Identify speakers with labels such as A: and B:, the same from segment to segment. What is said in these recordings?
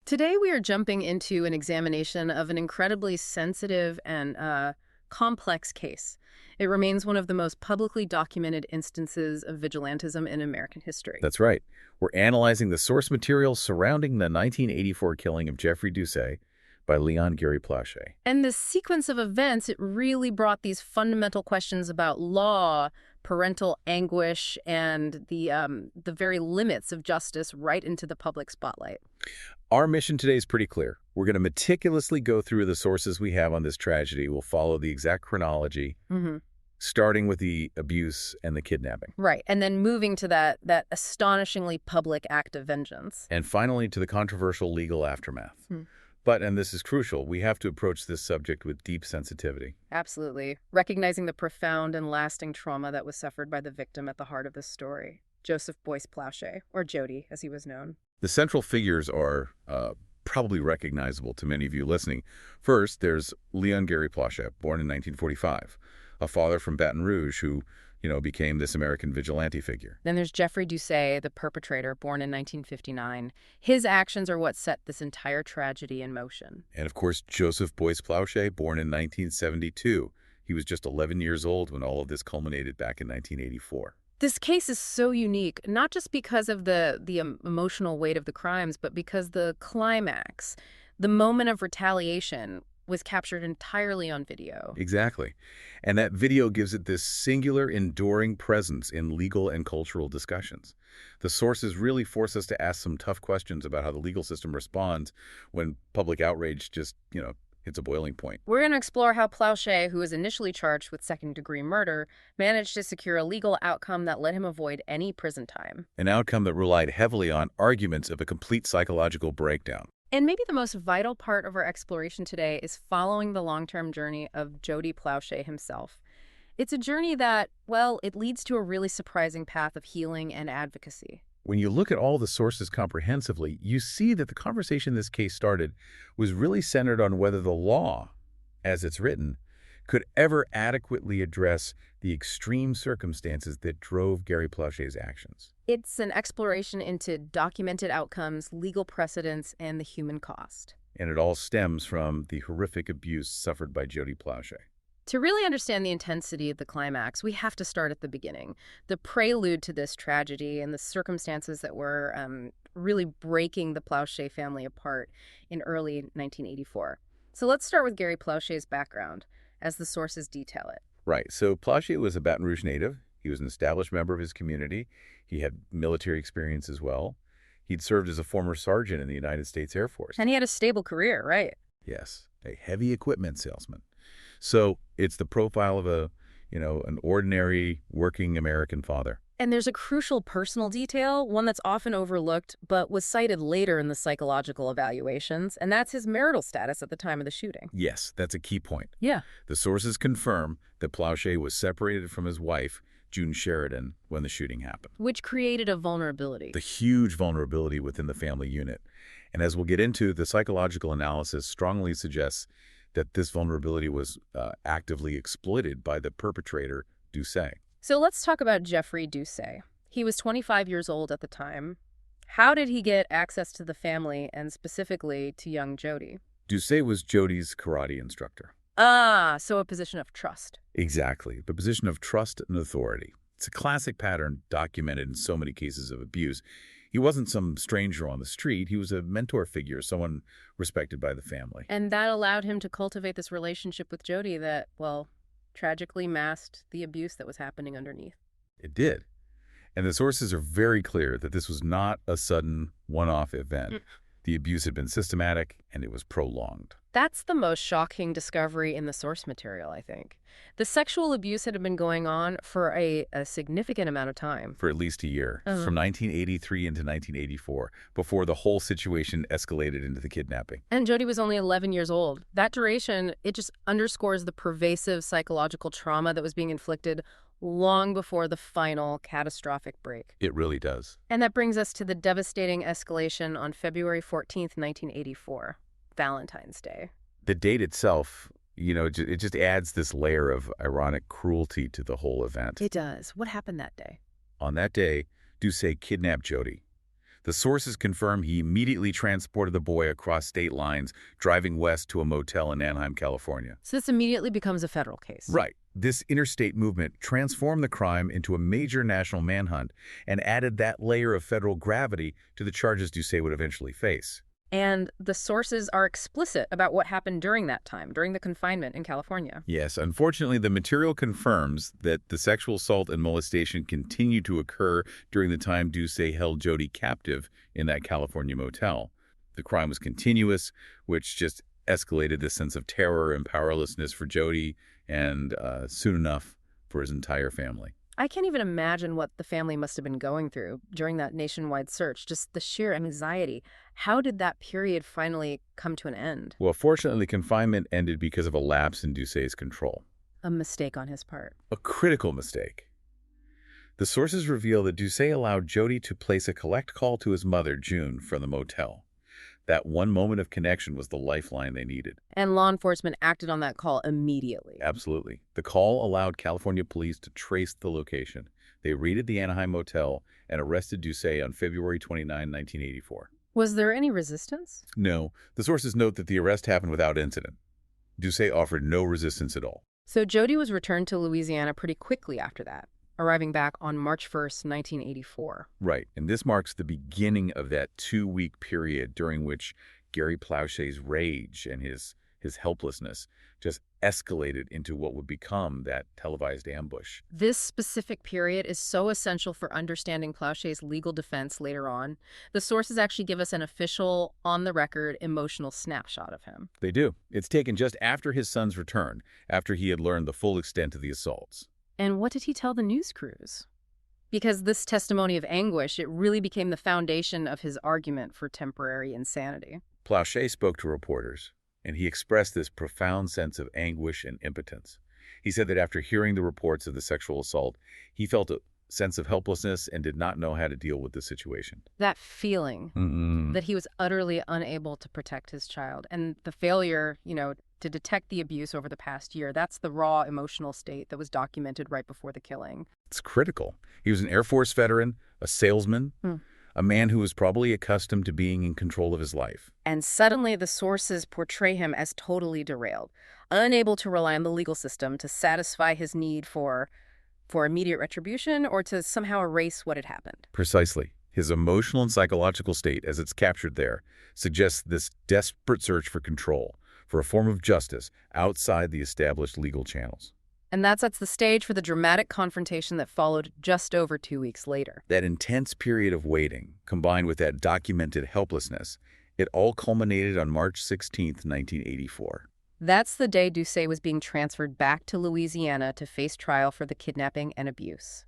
A: Today, we are jumping into an examination of an incredibly sensitive and complex case. It remains one of the most publicly documented instances of vigilantism in American history.
B: That's right. We're analyzing the source material surrounding the 1984 killing of Jeffrey Doucet by Leon Gary Plauché.
A: And this sequence of events, it really brought these fundamental questions about law, parental anguish, and the very limits of justice right into the public spotlight.
B: Our mission today is pretty clear. We're going to meticulously go through the sources we have on this tragedy. We'll follow the exact chronology, starting with the abuse and the kidnapping.
A: Right, and then moving to that astonishingly public act of vengeance.
B: And finally, to the controversial legal aftermath. But, and this is crucial, we have to approach this subject with deep sensitivity.
A: Absolutely. Recognizing the profound and lasting trauma that was suffered by the victim at the heart of this story. Joseph Boyce Plauché, or Jody, as he was known.
B: The central figures are probably recognizable to many of you listening. First, there's Leon Gary Plauché, born in 1945, a father from Baton Rouge who, became this American vigilante figure.
A: Then there's Jeffrey Doucet, the perpetrator, born in 1959. His actions are what set this entire tragedy in motion.
B: And of course, Joseph Boyce Plauché, born in 1972. He was just 11 years old when all of this culminated back in 1984.
A: This case is so unique, not just because of the emotional weight of the crimes, but because the climax, the moment of retaliation, was captured entirely on video.
B: Exactly. And that video gives it this singular, enduring presence in legal and cultural discussions. The sources really force us to ask some tough questions about how the legal system responds when public outrage just, hits a boiling point.
A: We're going to explore how Plauché, who was initially charged with second-degree murder, managed to secure a legal outcome that let him avoid any prison time.
B: An outcome that relied heavily on arguments of a complete psychological breakdown.
A: And maybe the most vital part of our exploration today is following the long-term journey of Jody Plauché himself. It's a journey that, well, it leads to a really surprising path of healing and advocacy.
B: When you look at all the sources comprehensively, you see that the conversation this case started was really centered on whether the law, as it's written, could ever adequately address the extreme circumstances that drove Gary Plauché's actions.
A: It's an exploration into documented outcomes, legal precedents, and the human cost.
B: And it all stems from the horrific abuse suffered by Jody Plauché.
A: To really understand the intensity of the climax, we have to start at the beginning, the prelude to this tragedy and the circumstances that were really breaking the Plauché family apart in early 1984. So let's start with Gary Plauché's background, as the sources detail it.
B: Right. So Plauché was a Baton Rouge native. He was an established member of his community. He had military experience as well. He'd served as a former sergeant in the United States Air Force.
A: And he had a stable career, right?
B: Yes, a heavy equipment salesman. So it's the profile of an ordinary working American father.
A: And there's a crucial personal detail, one that's often overlooked, but was cited later in the psychological evaluations, and that's his marital status at the time of the shooting.
B: Yes, that's a key point.
A: Yeah.
B: The sources confirm that Plauché was separated from his wife, June Sheridan, when the shooting happened.
A: Which created a vulnerability.
B: The huge vulnerability within the family unit. And as we'll get into, the psychological analysis strongly suggests that this vulnerability was actively exploited by the perpetrator, Doucet.
A: So let's talk about Jeffrey Doucet. He was 25 years old at the time. How did he get access to the family and specifically to young Jody?
B: Doucet was Jody's karate instructor.
A: Ah, so a position of trust.
B: Exactly, the position of trust and authority. It's a classic pattern documented in so many cases of abuse. He wasn't some stranger on the street. He was a mentor figure, someone respected by the family.
A: And that allowed him to cultivate this relationship with Jody that, well, tragically masked the abuse that was happening underneath.
B: It did. And the sources are very clear that this was not a sudden one-off event. The abuse had been systematic and it was prolonged.
A: That's the most shocking discovery in the source material, I think. The sexual abuse had been going on for a significant amount of time.
B: For at least a year, from 1983 into 1984, before the whole situation escalated into the kidnapping.
A: And Jody was only 11 years old. That duration, it just underscores the pervasive psychological trauma that was being inflicted long before the final catastrophic break.
B: It really does.
A: And that brings us to the devastating escalation on February 14th, 1984, Valentine's Day.
B: The date itself, it just adds this layer of ironic cruelty to the whole event.
A: It does. What happened that day?
B: On that day, Doucet kidnapped Jody. The sources confirm he immediately transported the boy across state lines, driving west to a motel in Anaheim, California.
A: So this immediately becomes a federal case.
B: Right. This interstate movement transformed the crime into a major national manhunt and added that layer of federal gravity to the charges Doucet would eventually face.
A: And the sources are explicit about what happened during that time, during the confinement in California.
B: Yes, unfortunately, the material confirms that the sexual assault and molestation continued to occur during the time Doucet held Jody captive in that California motel. The crime was continuous, which just escalated this sense of terror and powerlessness for Jody and soon enough for his entire family.
A: I can't even imagine what the family must have been going through during that nationwide search, just the sheer anxiety. How did that period finally come to an end?
B: Well, fortunately, confinement ended because of a lapse in Doucet's control.
A: A mistake on his part.
B: A critical mistake. The sources reveal that Doucet allowed Jody to place a collect call to his mother, June, from the motel. That one moment of connection was the lifeline they needed.
A: And law enforcement acted on that call immediately.
B: Absolutely. The call allowed California police to trace the location. They raided the Anaheim motel and arrested Doucet on February 29, 1984.
A: Was there any resistance?
B: No, the sources note that the arrest happened without incident. Doucet offered no resistance at all.
A: So Jody was returned to Louisiana pretty quickly after that, arriving back on March 1st, 1984.
B: Right, and this marks the beginning of that 2-week period during which Gary Plauché's rage and his helplessness just escalated into what would become that televised ambush.
A: This specific period is so essential for understanding Plauché's legal defense later on. The sources actually give us an official, on-the-record, emotional snapshot of him.
B: They do. It's taken just after his son's return, after he had learned the full extent of the assaults.
A: And what did he tell the news crews? Because this testimony of anguish, it really became the foundation of his argument for temporary insanity.
B: Plauché spoke to reporters, and he expressed this profound sense of anguish and impotence. He said that after hearing the reports of the sexual assault, he felt a sense of helplessness and did not know how to deal with the situation.
A: That feeling that he was utterly unable to protect his child, and the failure, to detect the abuse over the past year, that's the raw emotional state that was documented right before the killing.
B: It's critical. He was an Air Force veteran, a salesman, a man who was probably accustomed to being in control of his life.
A: And suddenly the sources portray him as totally derailed, unable to rely on the legal system to satisfy his need for immediate retribution or to somehow erase what had happened.
B: Precisely. His emotional and psychological state, as it's captured there, suggests this desperate search for control, for a form of justice outside the established legal channels.
A: And that sets the stage for the dramatic confrontation that followed just over 2 weeks later.
B: That intense period of waiting, combined with that documented helplessness, it all culminated on March 16, 1984.
A: That's the day Doucet was being transferred back to Louisiana to face trial for the kidnapping and abuse.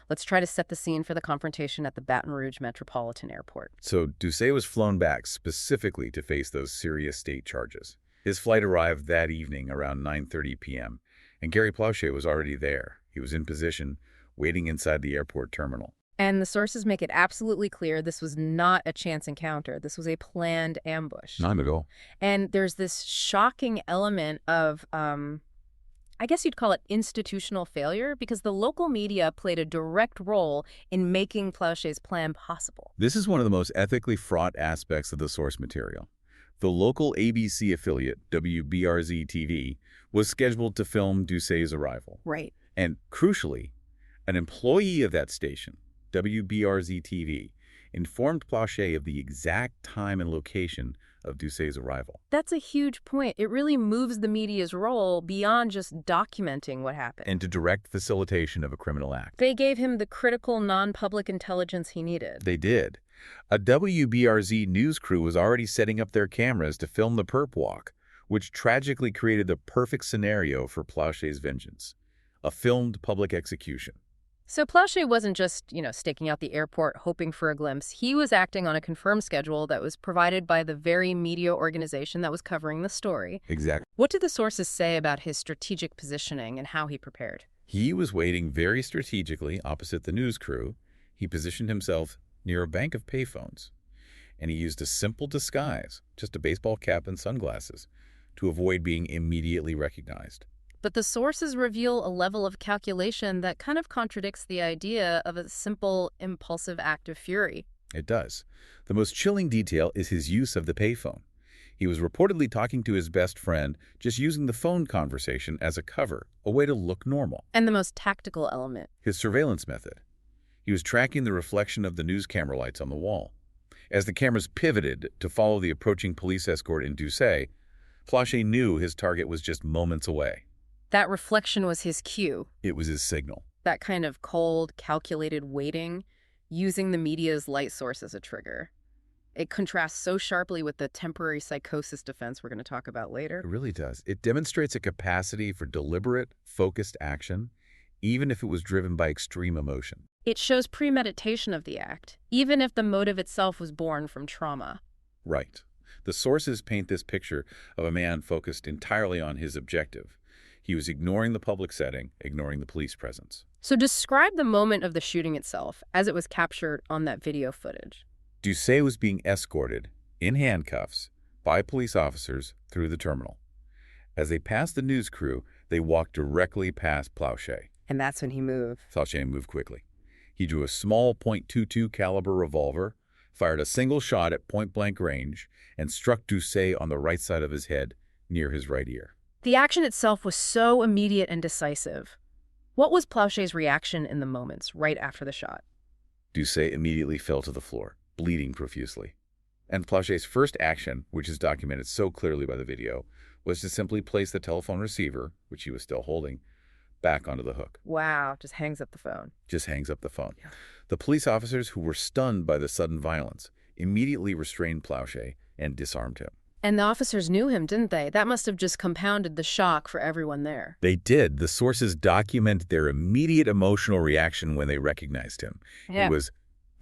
A: Let's try to set the scene for the confrontation at the Baton Rouge Metropolitan Airport.
B: So Doucet was flown back specifically to face those serious state charges. His flight arrived that evening around 9:30 p.m., and Gary Plauché was already there. He was in position, waiting inside the airport terminal.
A: And the sources make it absolutely clear this was not a chance encounter. This was a planned ambush.
B: Not at all.
A: And there's this shocking element of, I guess you'd call it institutional failure, because the local media played a direct role in making Plauché's plan possible.
B: This is one of the most ethically fraught aspects of the source material. The local ABC affiliate, WBRZ-TV, was scheduled to film Doucet's arrival.
A: Right.
B: And crucially, an employee of that station, WBRZ-TV, informed Plauché of the exact time and location of Doucet's arrival.
A: That's a huge point. It really moves the media's role beyond just documenting what happened.
B: And to direct facilitation of a criminal act.
A: They gave him the critical non-public intelligence he needed.
B: They did. A WBRZ news crew was already setting up their cameras to film the perp walk, which tragically created the perfect scenario for Plauché's vengeance. A filmed public execution.
A: So Plauché wasn't just, staking out the airport hoping for a glimpse. He was acting on a confirmed schedule that was provided by the very media organization that was covering the story.
B: Exactly.
A: What did the sources say about his strategic positioning and how he prepared?
B: He was waiting very strategically opposite the news crew. He positioned himself near a bank of payphones, and he used a simple disguise, just a baseball cap and sunglasses, to avoid being immediately recognized.
A: But the sources reveal a level of calculation that kind of contradicts the idea of a simple, impulsive act of fury.
B: It does. The most chilling detail is his use of the payphone. He was reportedly talking to his best friend, just using the phone conversation as a cover, a way to look normal.
A: And the most tactical element.
B: His surveillance method. He was tracking the reflection of the news camera lights on the wall. As the cameras pivoted to follow the approaching police escort in Doucet, Plauché knew his target was just moments away.
A: That reflection was his cue.
B: It was his signal.
A: That kind of cold, calculated waiting, using the media's light source as a trigger. It contrasts so sharply with the temporary psychosis defense we're going to talk about later.
B: It really does. It demonstrates a capacity for deliberate, focused action, even if it was driven by extreme emotion.
A: It shows premeditation of the act, even if the motive itself was born from trauma.
B: Right. The sources paint this picture of a man focused entirely on his objective. He was ignoring the public setting, ignoring the police presence.
A: So describe the moment of the shooting itself as it was captured on that video footage.
B: Doucet was being escorted, in handcuffs, by police officers through the terminal. As they passed the news crew, they walked directly past Plauché.
A: And that's when he moved.
B: Plauché moved quickly. He drew a small .22 caliber revolver, fired a single shot at point-blank range, and struck Doucet on the right side of his head, near his right ear.
A: The action itself was so immediate and decisive. What was Plauché's reaction in the moments right after the shot?
B: Doucet immediately fell to the floor, bleeding profusely. And Plauché's first action, which is documented so clearly by the video, was to simply place the telephone receiver, which he was still holding, back onto the hook.
A: Wow, just hangs up the phone.
B: Just hangs up the phone.
A: Yeah.
B: The police officers, who were stunned by the sudden violence, immediately restrained Plauché and disarmed him.
A: And the officers knew him, didn't they? That must have just compounded the shock for everyone there.
B: They did. The sources document their immediate emotional reaction when they recognized him.
A: Yeah.
B: It was,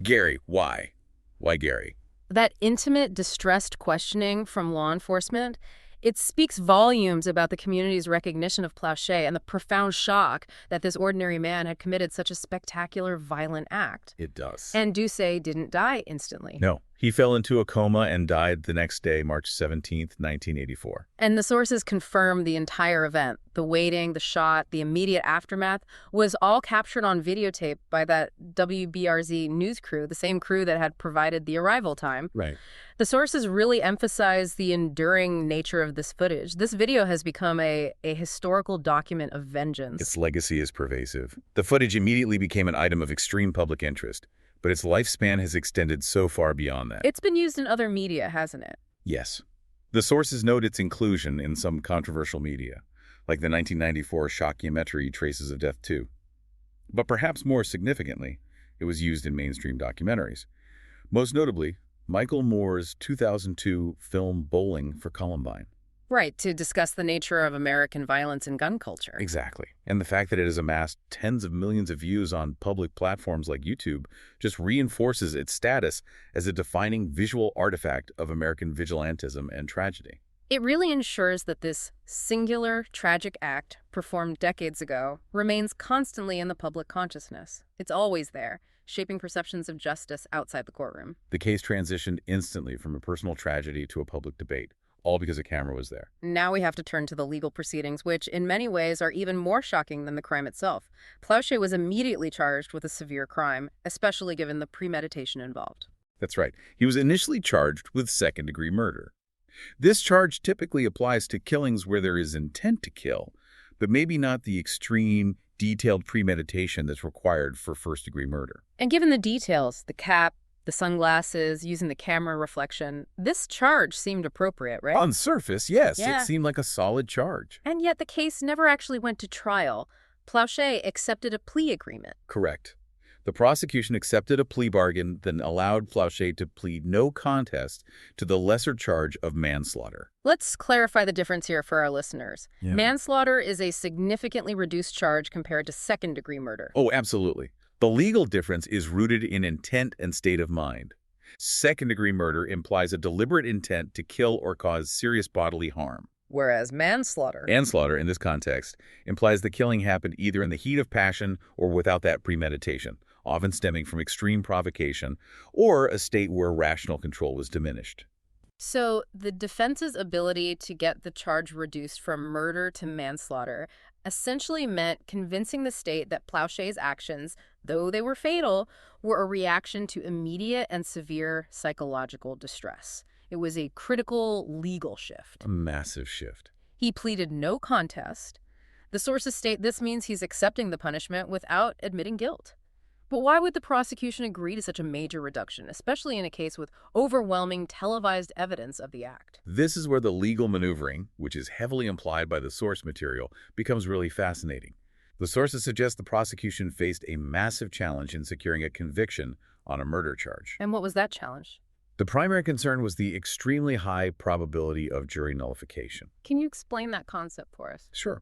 B: "Gary, why? Why Gary?"
A: That intimate, distressed questioning from law enforcement, it speaks volumes about the community's recognition of Plauché and the profound shock that this ordinary man had committed such a spectacular, violent act.
B: It does.
A: And Doucet didn't die instantly.
B: No. He fell into a coma and died the next day, March 17th, 1984.
A: And the sources confirm the entire event. The waiting, the shot, the immediate aftermath was all captured on videotape by that WBRZ news crew, the same crew that had provided the arrival time.
B: Right.
A: The sources really emphasize the enduring nature of this footage. This video has become a historical document of vengeance.
B: Its legacy is pervasive. The footage immediately became an item of extreme public interest, but its lifespan has extended so far beyond that.
A: It's been used in other media, hasn't it?
B: Yes. The sources note its inclusion in some controversial media, like the 1994 shockumentary Traces of Death 2. But perhaps more significantly, it was used in mainstream documentaries. Most notably, Michael Moore's 2002 film Bowling for Columbine.
A: Right, to discuss the nature of American violence and gun culture.
B: Exactly. And the fact that it has amassed tens of millions of views on public platforms like YouTube just reinforces its status as a defining visual artifact of American vigilantism and tragedy.
A: It really ensures that this singular, tragic act, performed decades ago, remains constantly in the public consciousness. It's always there, shaping perceptions of justice outside the courtroom.
B: The case transitioned instantly from a personal tragedy to a public debate, all because a camera was there.
A: Now we have to turn to the legal proceedings, which in many ways are even more shocking than the crime itself. Plauché was immediately charged with a severe crime, especially given the premeditation involved.
B: That's right. He was initially charged with second-degree murder. This charge typically applies to killings where there is intent to kill, but maybe not the extreme, detailed premeditation that's required for first-degree murder.
A: And given the details, the cap, the sunglasses, using the camera reflection, this charge seemed appropriate, right?
B: On surface, yes,
A: Yeah.
B: it seemed like a solid charge.
A: And yet the case never actually went to trial. Plauché accepted a plea agreement.
B: Correct. The prosecution accepted a plea bargain, then allowed Plauché to plead no contest to the lesser charge of manslaughter.
A: Let's clarify the difference here for our listeners.
B: Yeah.
A: Manslaughter is a significantly reduced charge compared to second-degree murder.
B: Oh, absolutely. The legal difference is rooted in intent and state of mind. Second-degree murder implies a deliberate intent to kill or cause serious bodily harm.
A: Whereas manslaughter.
B: Manslaughter, in this context, implies the killing happened either in the heat of passion or without that premeditation, often stemming from extreme provocation or a state where rational control was diminished.
A: So the defense's ability to get the charge reduced from murder to manslaughter, essentially meant convincing the state that Plauché's actions, though they were fatal, were a reaction to immediate and severe psychological distress. It was a critical legal shift.
B: A massive shift.
A: He pleaded no contest. The sources state this means he's accepting the punishment without admitting guilt. But why would the prosecution agree to such a major reduction, especially in a case with overwhelming televised evidence of the act?
B: This is where the legal maneuvering, which is heavily implied by the source material, becomes really fascinating. The sources suggest the prosecution faced a massive challenge in securing a conviction on a murder charge.
A: And what was that challenge?
B: The primary concern was the extremely high probability of jury nullification.
A: Can you explain that concept for us?
B: Sure.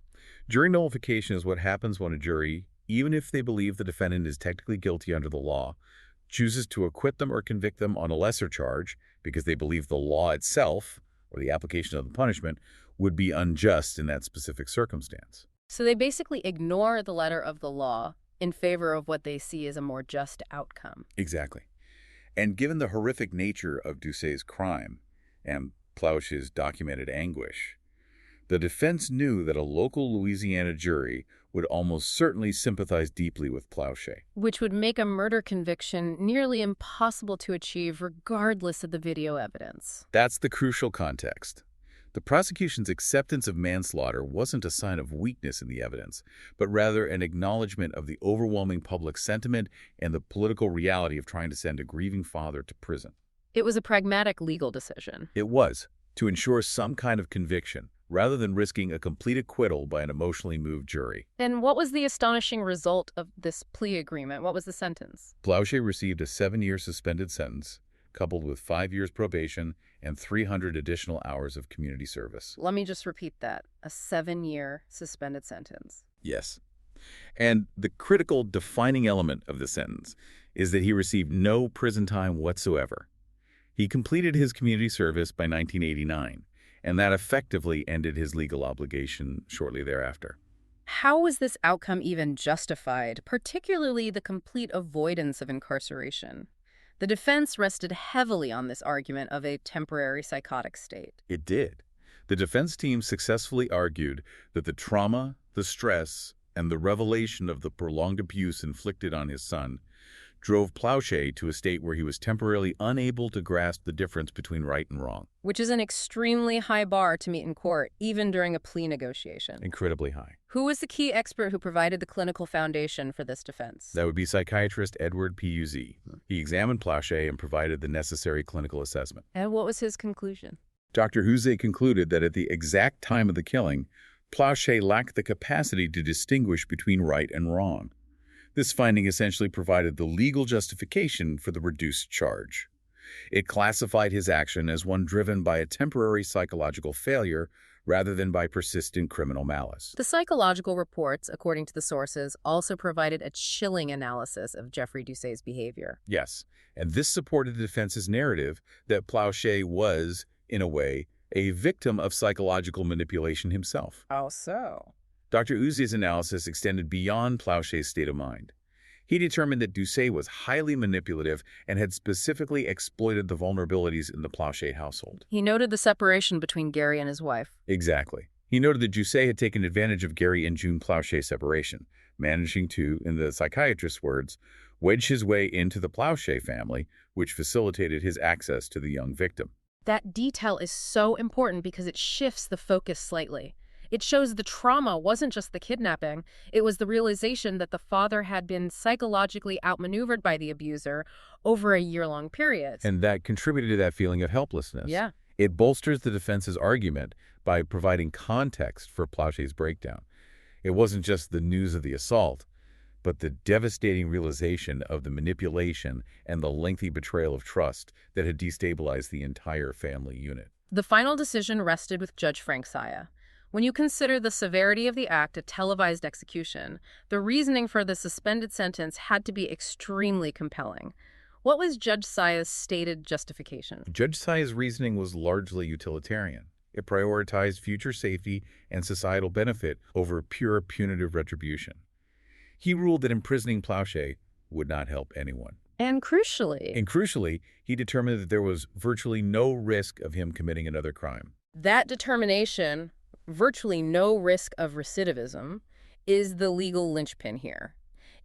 B: Jury nullification is what happens when a jury, even if they believe the defendant is technically guilty under the law, chooses to acquit them or convict them on a lesser charge because they believe the law itself, or the application of the punishment, would be unjust in that specific circumstance.
A: So they basically ignore the letter of the law in favor of what they see as a more just outcome.
B: Exactly. And given the horrific nature of Doucet's crime and Plauché's documented anguish, the defense knew that a local Louisiana jury would almost certainly sympathize deeply with Plauché.
A: Which would make a murder conviction nearly impossible to achieve regardless of the video evidence.
B: That's the crucial context. The prosecution's acceptance of manslaughter wasn't a sign of weakness in the evidence, but rather an acknowledgement of the overwhelming public sentiment and the political reality of trying to send a grieving father to prison.
A: It was a pragmatic legal decision.
B: It was, to ensure some kind of conviction, rather than risking a complete acquittal by an emotionally moved jury.
A: And what was the astonishing result of this plea agreement? What was the sentence?
B: Plauché received a 7-year suspended sentence, coupled with 5 years probation and 300 additional hours of community service.
A: Let me just repeat that. A 7-year suspended sentence.
B: Yes. And the critical defining element of the sentence is that he received no prison time whatsoever. He completed his community service by 1989, and that effectively ended his legal obligation shortly thereafter.
A: How was this outcome even justified, particularly the complete avoidance of incarceration? The defense rested heavily on this argument of a temporary psychotic state.
B: It did. The defense team successfully argued that the trauma, the stress, and the revelation of the prolonged abuse inflicted on his son drove Plauché to a state where he was temporarily unable to grasp the difference between right and wrong.
A: Which is an extremely high bar to meet in court, even during a plea negotiation.
B: Incredibly high.
A: Who was the key expert who provided the clinical foundation for this defense?
B: That would be psychiatrist Edward Puzey. He examined Plauché and provided the necessary clinical assessment.
A: And what was his conclusion?
B: Dr. Doucet concluded that at the exact time of the killing, Plauché lacked the capacity to distinguish between right and wrong. This finding essentially provided the legal justification for the reduced charge. It classified his action as one driven by a temporary psychological failure rather than by persistent criminal malice.
A: The psychological reports, according to the sources, also provided a chilling analysis of Jeffrey Doucet's behavior.
B: Yes, and this supported the defense's narrative that Plauché was, in a way, a victim of psychological manipulation himself.
A: How so?
B: Dr. Doucet's analysis extended beyond Plauché's state of mind. He determined that Doucet was highly manipulative and had specifically exploited the vulnerabilities in the Plauché household.
A: He noted the separation between Gary and his wife.
B: Exactly. He noted that Doucet had taken advantage of Gary and June Plauché's separation, managing to, in the psychiatrist's words, wedge his way into the Plauché family, which facilitated his access to the young victim.
A: That detail is so important because it shifts the focus slightly. It shows the trauma wasn't just the kidnapping, it was the realization that the father had been psychologically outmaneuvered by the abuser over a year-long period.
B: And that contributed to that feeling of helplessness.
A: Yeah.
B: It bolsters the defense's argument by providing context for Plauché's breakdown. It wasn't just the news of the assault, but the devastating realization of the manipulation and the lengthy betrayal of trust that had destabilized the entire family unit.
A: The final decision rested with Judge Frank Saya. When you consider the severity of the act of televised execution, the reasoning for the suspended sentence had to be extremely compelling. What was Judge Saya's stated justification?
B: Judge Saya's reasoning was largely utilitarian. It prioritized future safety and societal benefit over pure punitive retribution. He ruled that imprisoning Plauché would not help anyone.
A: And crucially,
B: he determined that there was virtually no risk of him committing another crime.
A: That determination, virtually no risk of recidivism, is the legal linchpin here.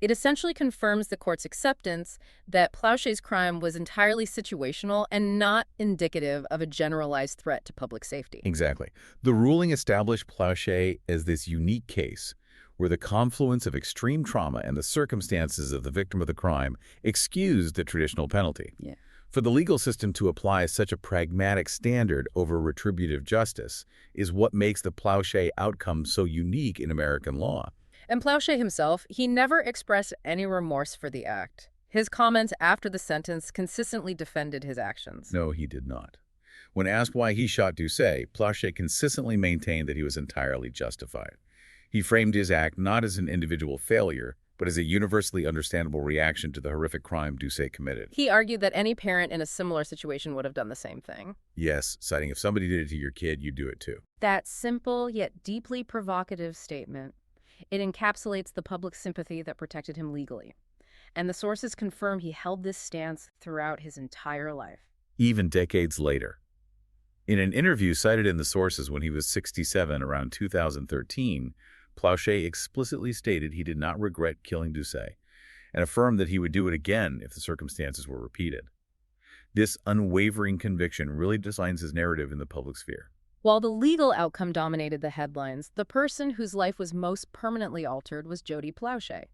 A: It essentially confirms the court's acceptance that Plauché's crime was entirely situational and not indicative of a generalized threat to public safety.
B: Exactly. The ruling established Plauché as this unique case where the confluence of extreme trauma and the circumstances of the victim of the crime excused the traditional penalty.
A: Yeah.
B: For the legal system to apply such a pragmatic standard over retributive justice is what makes the Plauché outcome so unique in American law.
A: And Plauché himself, he never expressed any remorse for the act. His comments after the sentence consistently defended his actions.
B: No, he did not. When asked why he shot Doucet, Plauché consistently maintained that he was entirely justified. He framed his act not as an individual failure, but as a universally understandable reaction to the horrific crime Doucet committed.
A: He argued that any parent in a similar situation would have done the same thing.
B: Yes, citing if somebody did it to your kid, you do it too.
A: That simple yet deeply provocative statement, it encapsulates the public sympathy that protected him legally. And the sources confirm he held this stance throughout his entire life.
B: Even decades later. In an interview cited in the sources when he was 67 around 2013, Plauché explicitly stated he did not regret killing Doucet and affirmed that he would do it again if the circumstances were repeated. This unwavering conviction really defines his narrative in the public sphere.
A: While the legal outcome dominated the headlines, the person whose life was most permanently altered was Jody Plauché.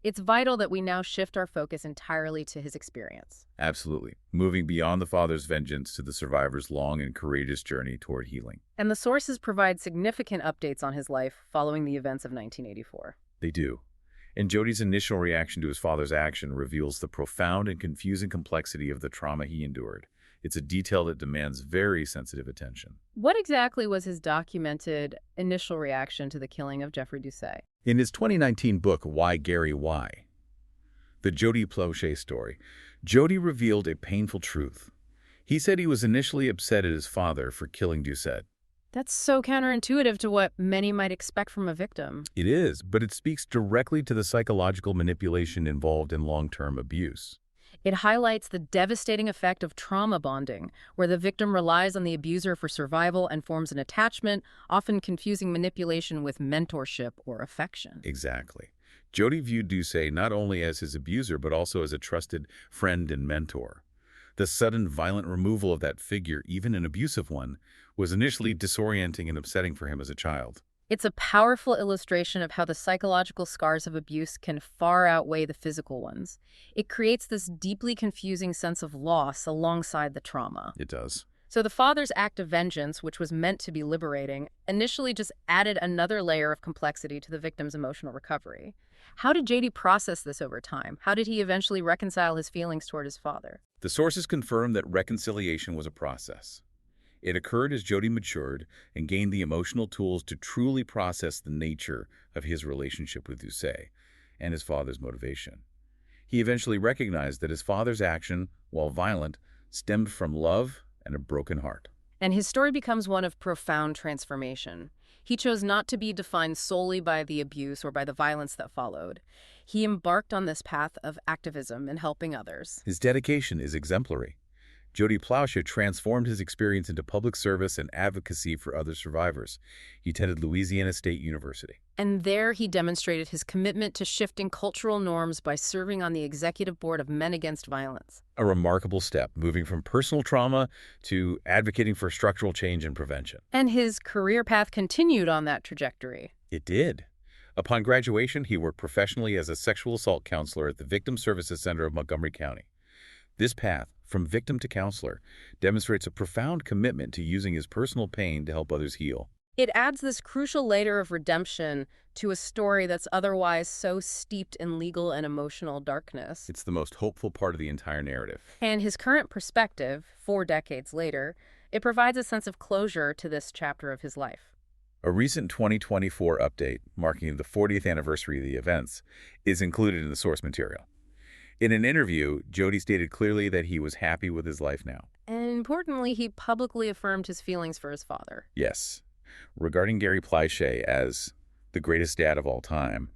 A: It's vital that we now shift our focus entirely to his experience.
B: Absolutely. Moving beyond the father's vengeance to the survivor's long and courageous journey toward healing.
A: And the sources provide significant updates on his life following the events of 1984.
B: They do. And Jody's initial reaction to his father's action reveals the profound and confusing complexity of the trauma he endured. It's a detail that demands very sensitive attention.
A: What exactly was his documented initial reaction to the killing of Jeffrey Doucet?
B: In his 2019 book, Why Gary Why? The Jody Plauché story, Jody revealed a painful truth. He said he was initially upset at his father for killing Doucet.
A: That's so counterintuitive to what many might expect from a victim.
B: It is, but it speaks directly to the psychological manipulation involved in long-term abuse.
A: It highlights the devastating effect of trauma bonding, where the victim relies on the abuser for survival and forms an attachment, often confusing manipulation with mentorship or affection.
B: Exactly. Jody viewed Doucet not only as his abuser, but also as a trusted friend and mentor. The sudden, violent removal of that figure, even an abusive one, was initially disorienting and upsetting for him as a child.
A: It's a powerful illustration of how the psychological scars of abuse can far outweigh the physical ones. It creates this deeply confusing sense of loss alongside the trauma.
B: It does.
A: So the father's act of vengeance, which was meant to be liberating, initially just added another layer of complexity to the victim's emotional recovery. How did JD process this over time? How did he eventually reconcile his feelings toward his father?
B: The sources confirm that reconciliation was a process. It occurred as Jody matured and gained the emotional tools to truly process the nature of his relationship with Doucet and his father's motivation. He eventually recognized that his father's action, while violent, stemmed from love and a broken heart.
A: And his story becomes one of profound transformation. He chose not to be defined solely by the abuse or by the violence that followed. He embarked on this path of activism and helping others.
B: His dedication is exemplary. Jody Plauché transformed his experience into public service and advocacy for other survivors. He attended Louisiana State University.
A: And there he demonstrated his commitment to shifting cultural norms by serving on the executive board of Men Against Violence.
B: A remarkable step, moving from personal trauma to advocating for structural change and prevention.
A: And his career path continued on that trajectory.
B: It did. Upon graduation, he worked professionally as a sexual assault counselor at the Victim Services Center of Montgomery County. This path, from victim to counselor, demonstrates a profound commitment to using his personal pain to help others heal.
A: It adds this crucial layer of redemption to a story that's otherwise so steeped in legal and emotional darkness.
B: It's the most hopeful part of the entire narrative.
A: And his current perspective, 4 decades later, it provides a sense of closure to this chapter of his life.
B: A recent 2024 update, marking the 40th anniversary of the events, is included in the source material. In an interview, Jody stated clearly that he was happy with his life now.
A: And importantly, he publicly affirmed his feelings for his father.
B: Yes. Regarding Gary Plauché as the greatest dad of all time,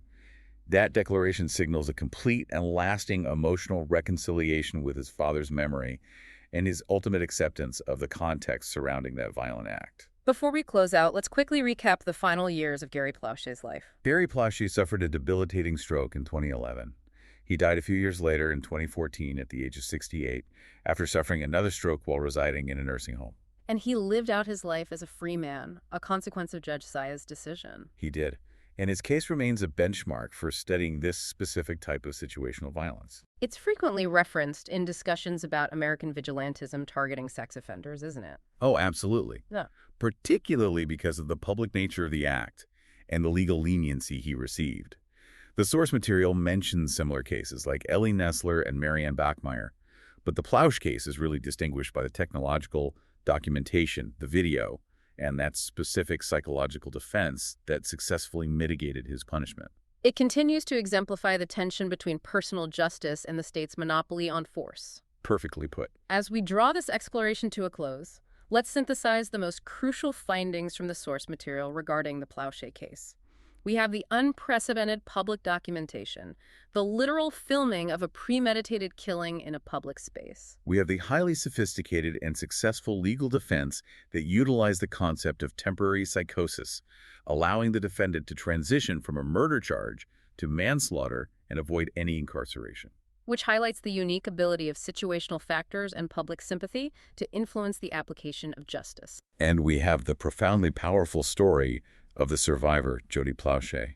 B: that declaration signals a complete and lasting emotional reconciliation with his father's memory and his ultimate acceptance of the context surrounding that violent act.
A: Before we close out, let's quickly recap the final years of Gary Plauché's life.
B: Gary Plauché suffered a debilitating stroke in 2011. He died a few years later in 2014 at the age of 68 after suffering another stroke while residing in a nursing home.
A: And he lived out his life as a free man, a consequence of Judge Saya's decision.
B: He did. And his case remains a benchmark for studying this specific type of situational violence.
A: It's frequently referenced in discussions about American vigilantism targeting sex offenders, isn't it?
B: Oh, absolutely.
A: Yeah.
B: Particularly because of the public nature of the act and the legal leniency he received. The source material mentions similar cases like Ellie Nessler and Marianne Bachmeyer, but the Plauché case is really distinguished by the technological documentation, the video, and that specific psychological defense that successfully mitigated his punishment.
A: It continues to exemplify the tension between personal justice and the state's monopoly on force.
B: Perfectly put.
A: As we draw this exploration to a close, let's synthesize the most crucial findings from the source material regarding the Plauché case. We have the unprecedented public documentation, the literal filming of a premeditated killing in a public space.
B: We have the highly sophisticated and successful legal defense that utilized the concept of temporary psychosis, allowing the defendant to transition from a murder charge to manslaughter and avoid any incarceration.
A: Which highlights the unique ability of situational factors and public sympathy to influence the application of justice.
B: And we have the profoundly powerful story of the survivor, Jody Plauché.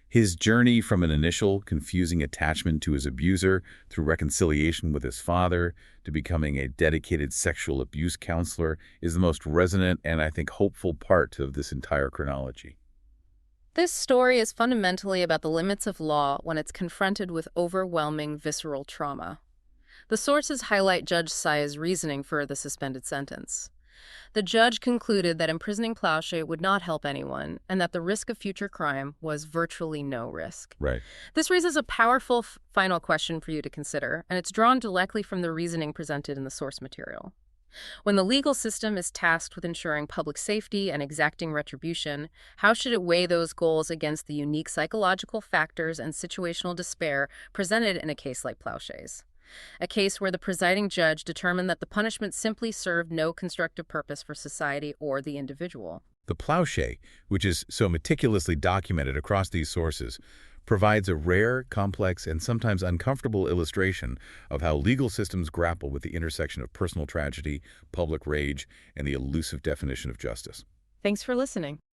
B: His journey from an initial confusing attachment to his abuser through reconciliation with his father to becoming a dedicated sexual abuse counselor is the most resonant and, I think, hopeful part of this entire chronology.
A: This story is fundamentally about the limits of law when it's confronted with overwhelming visceral trauma. The sources highlight Judge Saya's reasoning for the suspended sentence. The judge concluded that imprisoning Plauché would not help anyone and that the risk of future crime was virtually no risk.
B: Right.
A: This raises a powerful final question for you to consider, and it's drawn directly from the reasoning presented in the source material. When the legal system is tasked with ensuring public safety and exacting retribution, how should it weigh those goals against the unique psychological factors and situational despair presented in a case like Plauché's? A case where the presiding judge determined that the punishment simply served no constructive purpose for society or the individual.
B: The Plauché, which is so meticulously documented across these sources, provides a rare, complex, and sometimes uncomfortable illustration of how legal systems grapple with the intersection of personal tragedy, public rage, and the elusive definition of justice.
A: Thanks for listening.